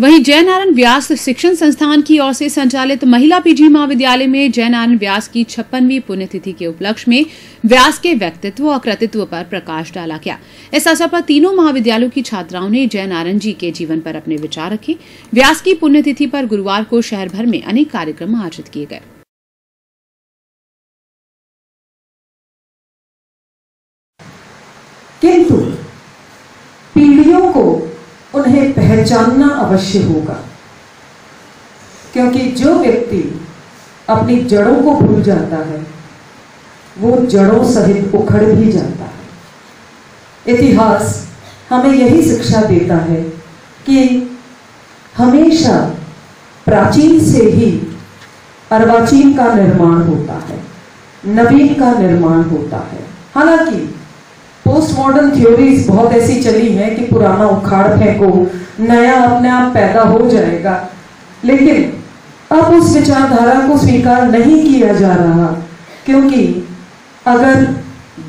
वहीं जयनारायण व्यास शिक्षण संस्थान की ओर से संचालित महिला पीजी महाविद्यालय में जयनारायण व्यास की 56वीं पुण्यतिथि के उपलक्ष्य में व्यास के व्यक्तित्व और कृतित्व पर प्रकाश डाला गया। इस अवसर पर तीनों महाविद्यालयों की छात्राओं ने जयनारायण जी के जीवन पर अपने विचार रखे। व्यास की पुण्यतिथि पर गुरुवार को शहर भर में अनेक कार्यक्रम आयोजित किए गए। किंतु पीढ़ियों को उन्हें पहचानना अवश्य होगा, क्योंकि जो व्यक्ति अपनी जड़ों को भूल जाता है वो जड़ों सहित उखड़ भी जाता है। इतिहास हमें यही शिक्षा देता है कि हमेशा प्राचीन से ही अर्वाचीन का निर्माण होता है, नवीन का निर्माण होता है। हालांकि पोस्ट मॉडर्न थ्योरीज बहुत ऐसी चली हैं कि पुराना उखाड़ फेंको, नया अपने आप पैदा हो जाएगा, लेकिन अब उस विचारधारा को स्वीकार नहीं किया जा रहा, क्योंकि अगर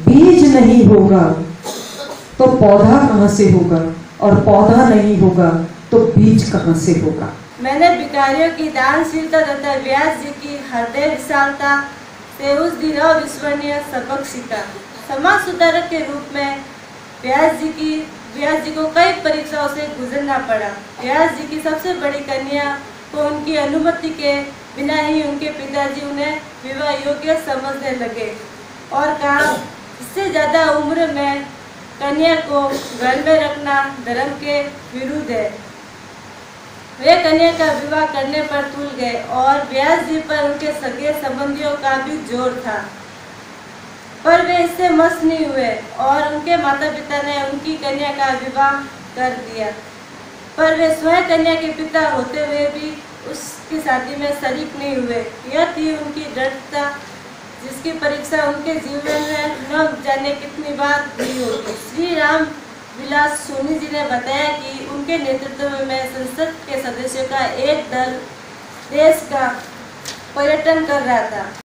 बीज नहीं होगा तो पौधा कहां से होगा, और पौधा नहीं होगा तो बीज कहां से होगा। मैंने भिखारियों की दानशीलता तथा व्यास जी की हृदय विशालता से उस दिन अविस्मरणीय सबक सीखा। समाज सुधारक के रूप में व्यास जी को कई परीक्षाओं से गुजरना पड़ा। व्यास जी की सबसे बड़ी कन्या को उनकी अनुमति के बिना ही उनके पिताजी उन्हें विवाह योग्य समझने लगे और कहा, इससे ज्यादा उम्र में कन्या को घर में रखना धर्म के विरुद्ध है। वे कन्या का विवाह करने पर तुल गए और व्यास जी पर उनके सगे संबंधियों का भी जोर था, पर वे इससे मस्त नहीं हुए और उनके माता पिता ने उनकी कन्या का विवाह कर दिया। पर वे स्वयं कन्या के पिता होते हुए भी उसकी शादी में शरीक नहीं हुए। यह थी उनकी दृढ़ता, जिसकी परीक्षा उनके जीवन में न जाने कितनी बार हुई होगी। श्री राम विलास सोनी जी ने बताया कि उनके नेतृत्व में संसद के सदस्यों का एक दल देश का पर्यटन कर रहा था।